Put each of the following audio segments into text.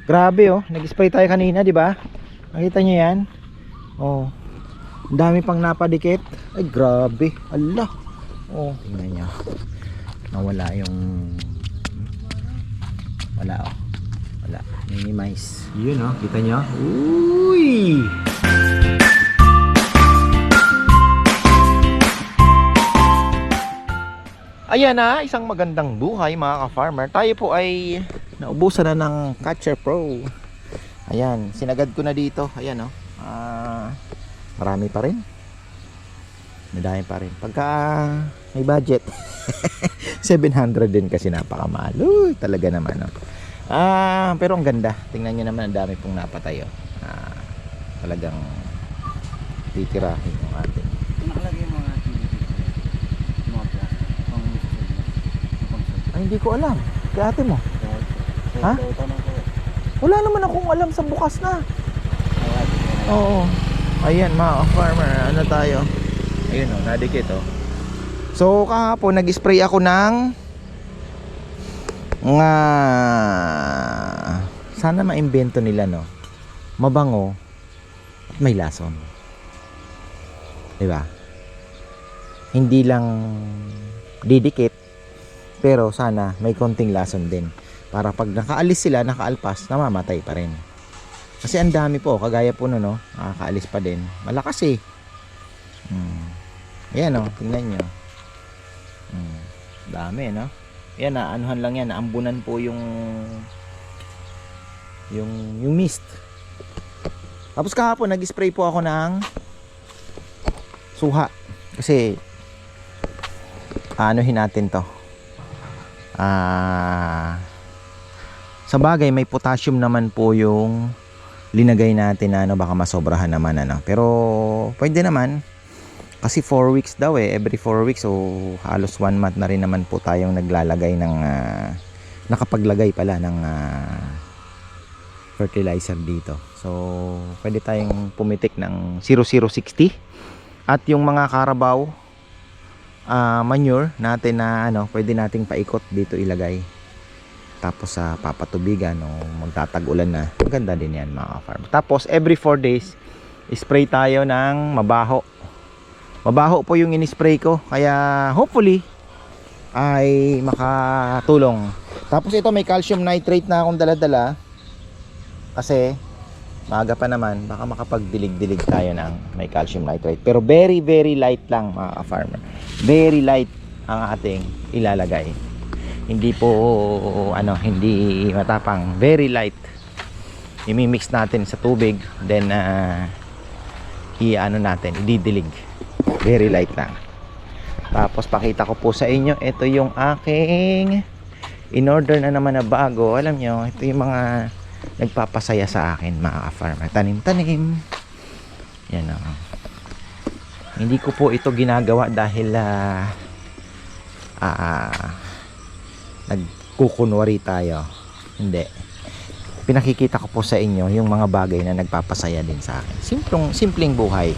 Grabe oh, nag-spray tayo kanina, di ba? Nakita niyo 'yan? Oh. Ang dami pang napadikit. Ay, grabe. Allah. Oh, tingnan niyo. Nawala yung wala oh. Wala. Minimize. Yun oh, kita niyo? Uy! Ayan na, isang magandang buhay mga ka-farmer. Tayo po ay naubusan na ng Catcher Pro. Ayan, sinagad ko na dito. Ayan oh. Marami pa rin. Madami pa rin. Pagka may budget 700 din kasi napakamahal. Uy, talaga naman oh. Pero ang ganda. Tingnan nyo naman, ang dami pong napatay oh. Talagang titirahin yung ating. Nakalagay yung mga Ay, hindi ko alam. Kaya ate mo. Ha? Wala naman akong alam sa bukas na. Oo. Ayan mga farmer, ano tayo? Ayun oh, nadikit oh. So kahapon nag-spray ako ng sana maimbento nila no. Mabango at may lason. 'Di ba? Hindi lang didikit, pero sana may konting lason din para pag nakaalis sila, nakaalpas, namamatay pa rin. Kasi ang dami po, kagaya po no, nakakaalis pa din. Malakas eh. Ayan o, tingnan nyo. Dami no. Ayan na, anuhan lang yan, naambunan po yung mist. Tapos kahapon nag-spray po ako ng suha. Kasi anuhin natin to. Sa bagay may potassium naman po yung linagay natin na ano, baka masobrahan naman ano. Pero pwede naman kasi 4 weeks daw eh, every 4 weeks, so halos 1 month na rin naman po tayong naglalagay ng nakapaglagay pala ng fertilizer dito. So pwede tayong pumitik ng 0060 at yung mga Carabao manure natin na ano, pwede nating paikot dito ilagay. Tapos sa papatubigan o magtatag-ulan na, maganda din yan mga farm. Tapos every 4 days spray tayo ng mabaho. Mabaho po yung in-spray ko, kaya hopefully ay makatulong. Tapos ito may calcium nitrate na akong dala-dala kasi maaga pa naman, baka makapagdilig-dilig tayo ng may calcium nitrate. Pero very very light lang mga farmer. Very light ang ating ilalagay. Hindi po ano, hindi matapang, very light. I-mix natin sa tubig, then i-ano natin, ididilig. Very light lang. Tapos pakita ko po sa inyo, ito yung aking in-order na naman na bago. Alam nyo, ito yung mga nagpapasaya sa akin mga farmer. Tanim-tanim. Yan o. Hindi ko po ito ginagawa dahil nagkukunwari tayo. Hindi. Pinakikita ko po sa inyo yung mga bagay na nagpapasaya din sa akin. Simpleng buhay.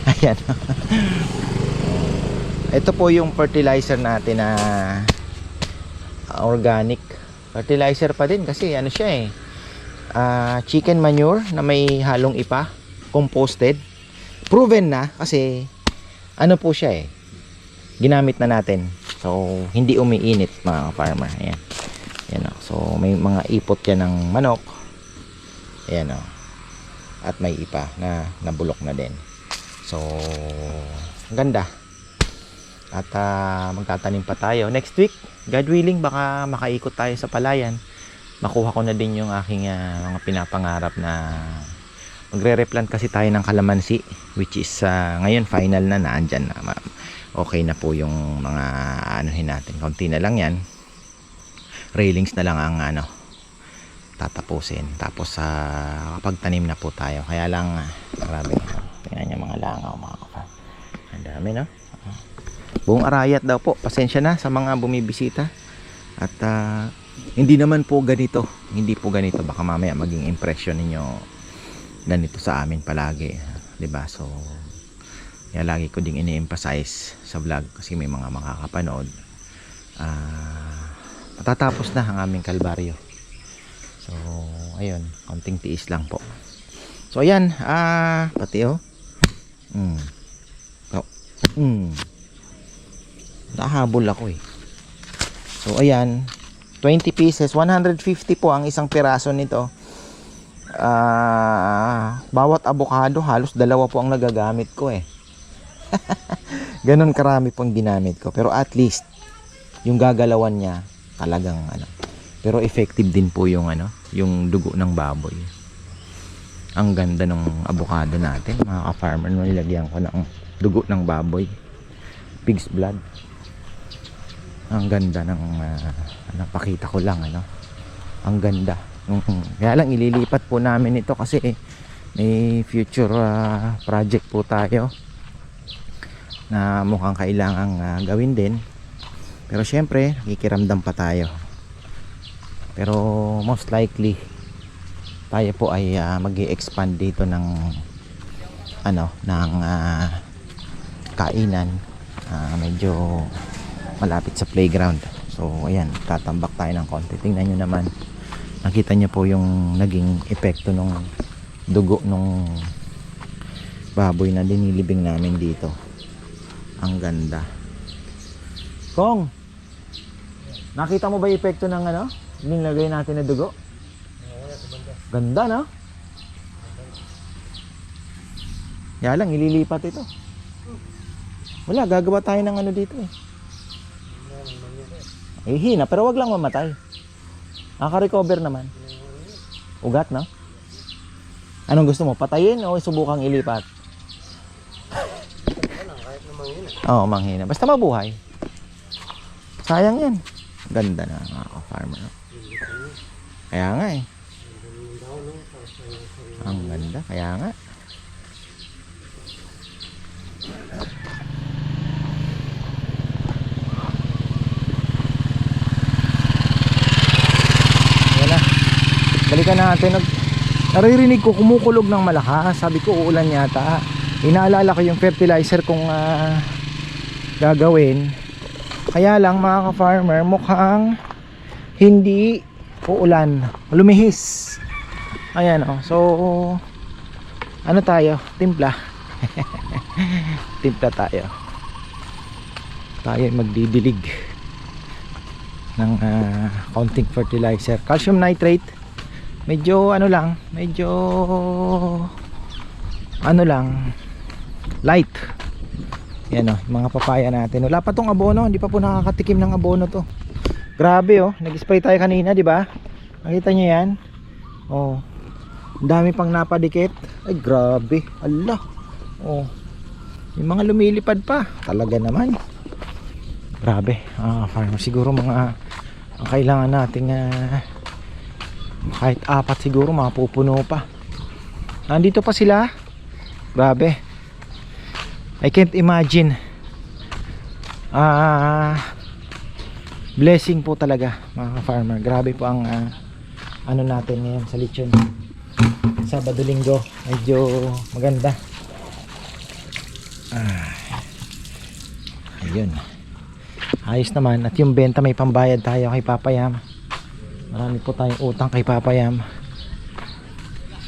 Ayan. Ito po yung fertilizer natin na organic fertilizer pa din kasi ano siya eh. Chicken manure na may halong ipa, composted. Proven na kasi ano po siya eh. Ginamit na natin. So, hindi umiinit mga farmer. Ayan. Ayan o. So, may mga ipot yan ng manok. Ayan o. At may ipa na nabulok na din. So, ang ganda. At magtatanim pa tayo. Next week, God willing, baka makaikot tayo sa palayan. Makuha ko na din yung aking mga pinapangarap na magre-replant kasi tayo ng kalamansi. Which is, ngayon, final na naandyan na. Okay na po yung mga anuhin natin, konti na lang yan, railings na lang ang ano tatapusin, tapos kapag tanim na po tayo. Kaya lang grabe, tingnan nyo mga langaw mga kapal, ang dami no. Buong arayat daw po, pasensya na sa mga bumibisita at hindi naman po ganito, hindi po ganito, baka mamaya maging impression ninyo ganito sa amin palagi, 'di ba? So kaya lagi ko ding ini-emphasize sa vlog kasi may mga makakapanood. Matatapos na ang aming kalbaryo. So ayun, konting tiis lang po. So ayan, pati oh. Oh. Nahabol ako eh. So ayan, 20 pieces, 150 po ang isang piraso nito. Bawat avocado halos dalawa po ang nagagamit ko eh. Ganon karami pong ginamit ko, pero at least yung gagalawan niya talagang ano, pero effective din po yung ano, yung dugo ng baboy. Ang ganda ng avocado natin mga ka-farmer, nilagyan ko ng dugo ng baboy, pig's blood. Ang ganda ng napakita ko lang ano, ang ganda. Kaya lang ililipat po namin ito kasi may future project po tayo na mukhang kailangang gawin din. Pero syempre nakikiramdam pa tayo. Pero most likely tayo po ay mag-i-expand dito ng ano, ng kainan, medyo malapit sa playground. So ayan, tatambak tayo ng konti. Tingnan nyo naman, nakita nyo po yung naging epekto ng dugo ng baboy na dinilibing namin dito. Ang ganda. Kong, nakita mo ba yung epekto ng ano, nilagay natin na dugo? Ganda no? Kaya lang ililipat ito. Wala, gagawa tayo ng ano dito eh. Hina, pero wag lang mamatay. Nakaka-recover naman. Ugat, no? Anong gusto mo? Patayin o subukang ilipat? Oo, manghina. Basta mabuhay. Sayang yan. Ganda na mga ka-farmer. No? Kaya nga eh. Ang ganda. Kaya nga. Balikan natin. Naririnig ko kumukulog ng malakas. Sabi ko uulan yata. Inaalala ko yung fertilizer kung gagawin. Kaya lang mga ka-farmer, mukhang hindi uulan. Lumihis. Ayan oh. So ano tayo? Timpla. Timpla tayo. Tayo magdidilig ng counting fertilizer. Calcium nitrate. Medyo ano lang, medyo ano lang, light. Yan o, mga papaya natin. Wala pa tong abono, hindi pa po nakakatikim ng abono to. Grabe oh, nag-spray tayo kanina, di ba? Nakita niyo yan? Oh. Ang dami pang napadikit. Ay grabe, Allah. Oh. Yung mga lumilipad pa, talaga naman. Grabe. Farmer, siguro mga ang kailangan nating kahit 4 siguro mapupuno pa. Nandito pa sila. Grabe. I can't imagine. Blessing po talaga mga farmer. Grabe po ang ano natin ngayon sa lechon. Sabado linggo medyo maganda. Ayun. Ayos naman. At yung benta may pambayad tayo kay Papa Yam. Marami po tayong utang kay Papa Yam.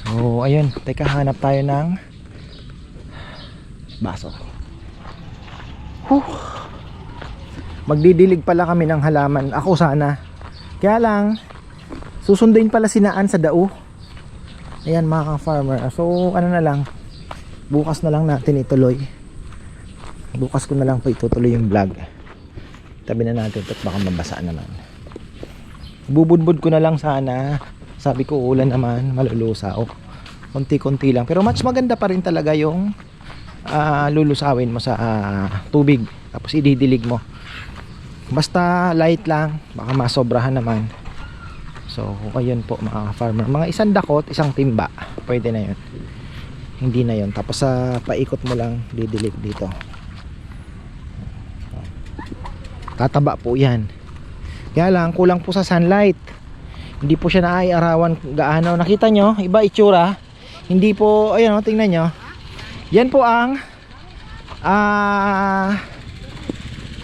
So ayun, teka, hanap tayo ng baso. Magdidilig pala kami ng halaman. Ako sana. Kaya lang susunduin pala sinaan sa dao. Ayan mga ka-farmer. So ano na lang, bukas na lang natin ituloy. Bukas ko na lang po itutuloy yung vlog. Tabi na natin ito at baka mabasa naman. Bubudbud ko na lang sana. Sabi ko ulan naman, malulusaw. Konti-konti lang. Pero mas maganda pa rin talaga yung lulusawin mo sa tubig. Tapos ididilig mo. Basta light lang, baka masobrahan naman. So ayun po mga farmer. Mga isang dakot, isang timba. Pwede na yun. Hindi na yun. Tapos paikot mo lang, didilig dito. Tataba po yan. Kaya lang kulang po sa sunlight. Hindi po siya naiarawan gaano. Nakita nyo, iba itsura. Hindi po, ayun o, tingnan nyo. Yan po ang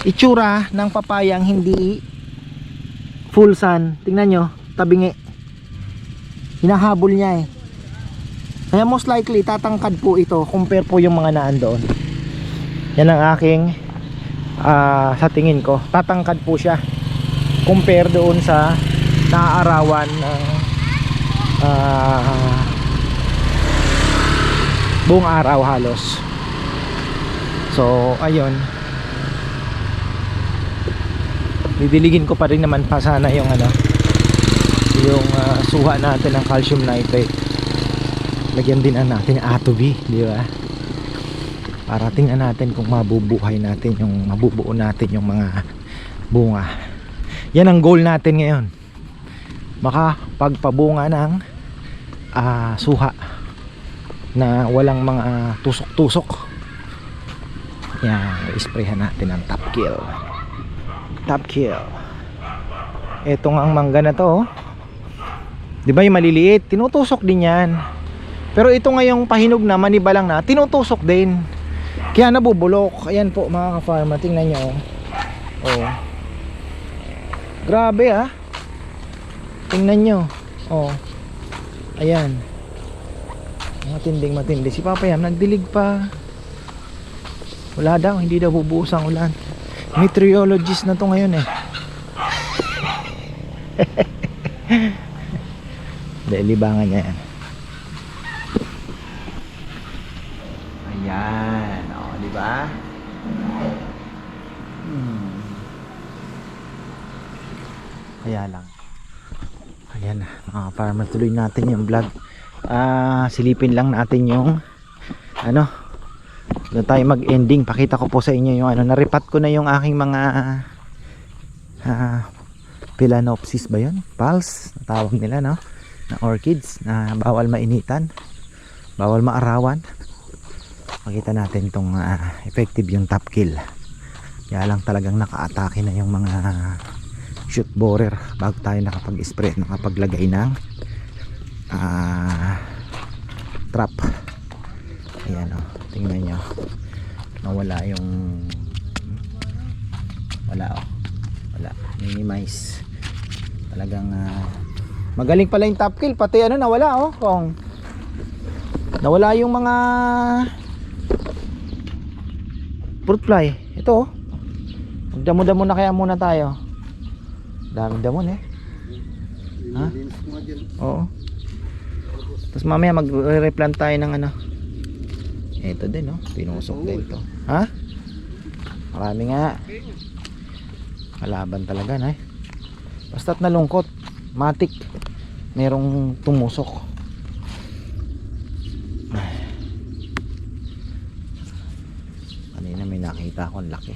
itsura ng papayang hindi full sun. Tingnan nyo, tabingi. Hinahabol niya eh. Kaya most likely tatangkad po ito compare po yung mga naandoon. Yan ang aking sa tingin ko, tatangkad po siya compare doon sa naaarawan ng buong araw halos. So ayun, didiligin ko pa rin naman pa sana yung yung suha natin ng calcium nitrate. Lagyan din natin atobi, di ba? Para tingnan natin kung mabubuhay natin mabubuo natin yung mga bunga. Yan ang goal natin ngayon. Makapagpabunga ng suha na walang mga tusok-tusok. Yan, i-sprayhan natin ang top kill. Top kill. Etong ang mangga na to, di ba yung maliliit, tinutusok din yan. Pero ito ngayong pahinog na, manibalang na, tinutusok din. Kaya nabubulok. Ayan po mga ka-farmer, tingnan nyo. Oh. Grabe ah. Tingnan nyo. Oh. Ayan. Matindi. Si Papa Yam nagdilig pa. Wala daw, hindi daw bubuhos ang ulan. Meteorologist na to ngayon eh. Dahil libangan niya yan. Ayan, oh, di ba? Kaya lang. Ayan, mga farmer, tuloy natin yung vlog. Silipin lang natin yung doon tayo mag-ending. Pakita ko po sa inyo yung naripat ko na yung aking mga Phalaenopsis ba yun? Pals, tawag nila, no? Na orchids na bawal mainitan, bawal maarawan. Makita natin itong effective yung top kill. Kaya lang talagang naka-atake na yung mga shoot borer bago tayo nakapag-spray, nakapaglagay ng trap. Ayan o, tingnan nyo, nawala yung wala minimize. Talagang magaling pala yung top kill, pati nawala kung nawala yung mga fruit fly. Ito magdamo-damo na kaya muna tayo. Daming damon eh. Ha? Oo. Tapos mamaya magre-replant tayo ng ito din pinusok din to. Ha? Marami nga. Kalaban talaga na eh. Basta't nalungkot, matik, merong tumusok. Kanina may nakita akong laki.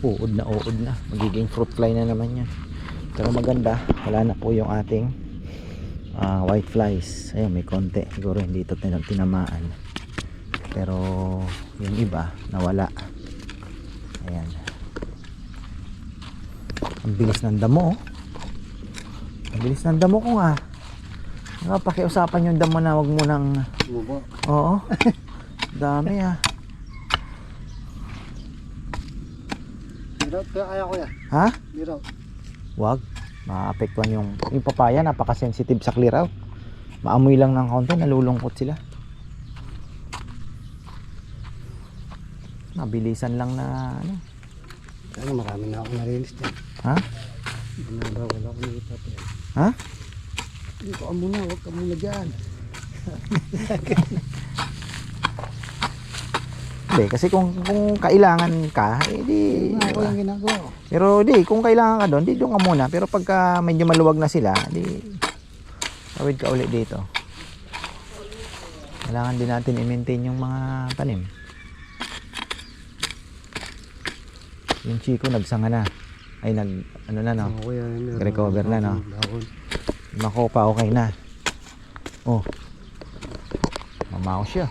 Uod na. Magiging fruit fly na naman yan. Pero maganda, wala na po yung ating white flies. Ayun, may konti. Siguro hindi ito tinamaan. Pero yung iba, nawala. Ayan. Ang bilis ng damo. Ang bilis ng damo ko nga. Pakiusapan yung damo na wag mo nang oo. Dami Diraw, kaya ko yan. Ha? Diraw. Wag. Maapektuhan yung papaya, napaka-sensitive sa clear out. Maamoy lang ng konti, nalulungkot sila. Mabilisan lang na marami na ako narinis dyan. Ha? Wala ako nakita pa yan. Ha? Hindi ko muna, huwag ka muna dyan. Hindi, kasi kung kailangan ka, di ako yung ginagawa. Pero di, kung kailangan ka doon, di doon ka muna. Pero pagka medyo maluwag na sila, di tawid ka ulit dito. Kailangan din natin i-maintain yung mga tanim. Yung Chico nagsanga na. Ay nag-recover na, no. Makopa okay na. Oh. Mamaw siya.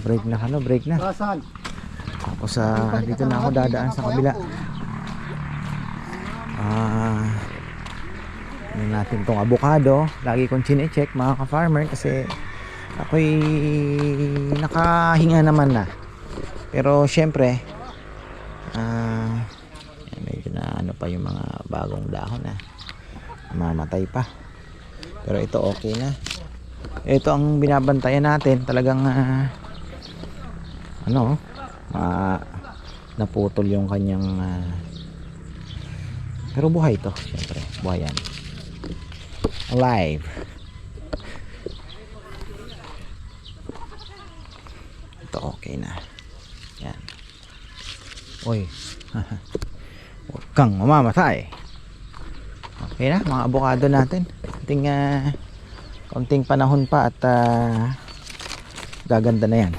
Break na break na. Tapos dito na ako dadaan sa kabila. Ano natin tong avocado. Lagi kong chine-check mga ka-farmer kasi ako'y nakahinga naman na. Pero syempre Medyo na ano pa yung mga bagong dahon na mamatay pa, pero ito okay na. Ito ang binabantayan natin talagang naputol yung kanyang pero buhay ito, syempre buhay yan, alive. Ito okay na yan. Uy, huwag kang mamamatay. Okay na mga abokado natin. Konting panahon pa at gaganda na yan.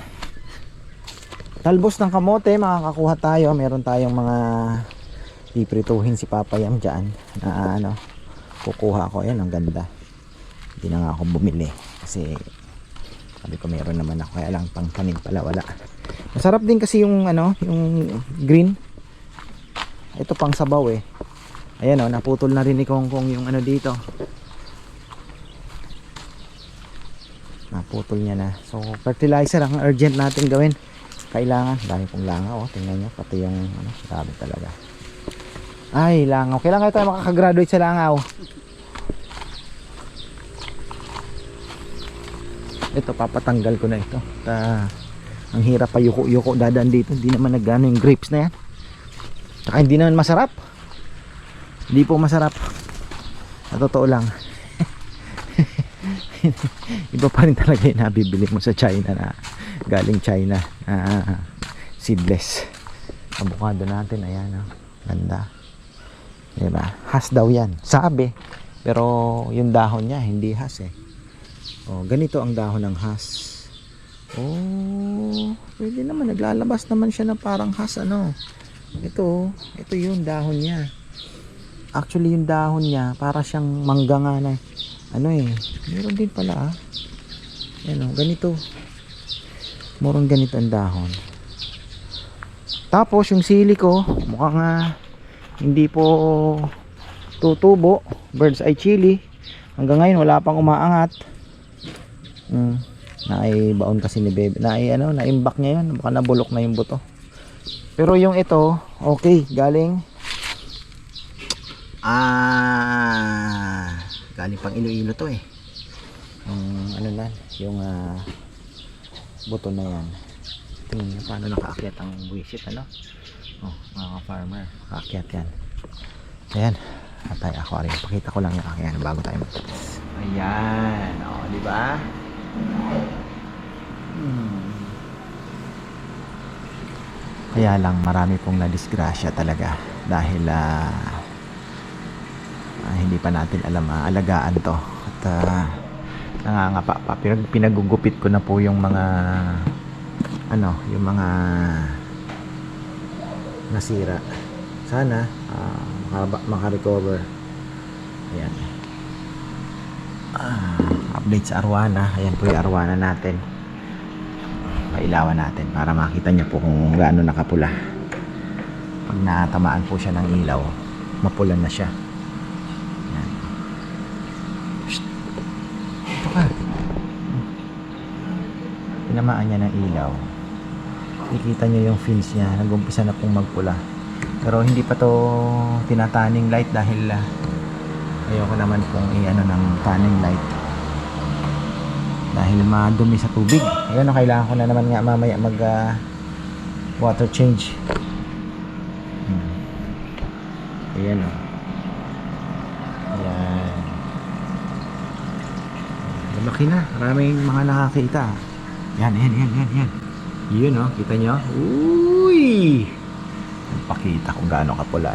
Talbos ng kamote, makakakuha tayo. Meron tayong mga piprituhin si Papa Yam dyan na kukuha ko. Yan, ang ganda. Hindi na nga ako bumili kasi sabi ko meron naman ako, kaya lang pang tanim pala wala. Masarap din kasi yung yung green. Ito pang sabaw eh. Ayan naputol na rin ni Kongkong yung dito. Naputol niya na. So fertilizer ang urgent natin gawin. Kailangan, dami pong langaw, tingnan nyo, pati yung grabe talaga. Ay, langaw. Kailangan tayo makakagraduate sa langaw. Ito, papatanggal ko na ito. Ang hirap pa yuko-yuko dadaan dito. Hindi naman nagano yung grapes na yan. Tsaka hindi naman masarap. Hindi po masarap. Sa totoo lang. Iba pa rin talaga yung nabibili mo sa China na galing China. Seedless. Avocado natin, ayan. Ganda. Diba? Has daw yan. Sabi. Pero yung dahon niya, hindi has eh. Ganito ang dahon ng has. Pwede naman, naglalabas naman siya na parang has ito yung dahon niya. Actually yung dahon niya para siyang mangga nga na meron din pala ganito, morong ganito ang dahon. Tapos yung sili ko mukhang hindi po tutubo. Bird's eye chili hanggang ngayon wala pang umaangat. Naibaon kasi ni Bebe. Naimbak niya yun. Baka nabulok na yung buto. Pero yung ito, okay. Galing galing pang Iloilo to eh. Yung buto na yan. Tingnan nyo paano nakaakyat ang buwisit mga farmer. Nakaakyat yan. Ayan. Atay ako rin. Pakita ko lang yung akin bago tayo magtapos. Ayan. Diba? Kaya lang marami pong nadisgrasya talaga dahil hindi pa natin alam alagaan to at nangangapa pa. Pinagugupit ko na po yung mga yung mga nasira. Sana makarecover. Ayan. Update sa arwana. Ayan po yung arwana natin. Pailawan natin para makita niya po kung gaano nakapula. Pag natamaan po siya ng ilaw, mapulan na siya. Ayan. Ito ka. Tinamaan niya ng ilaw. Kikita niyo yung fins niya. Nag-umpisa na pong magpula. Pero hindi pa to tinataning light dahil ayoko naman pong ng tanning light dahil madumi sa tubig. Ayun, kailangan ko na naman nga mamaya mag water change. Ayan ayan, lumaki na, maraming mga nakakita. Yan yun kita nyo. Uy, pakita kung gaano kapula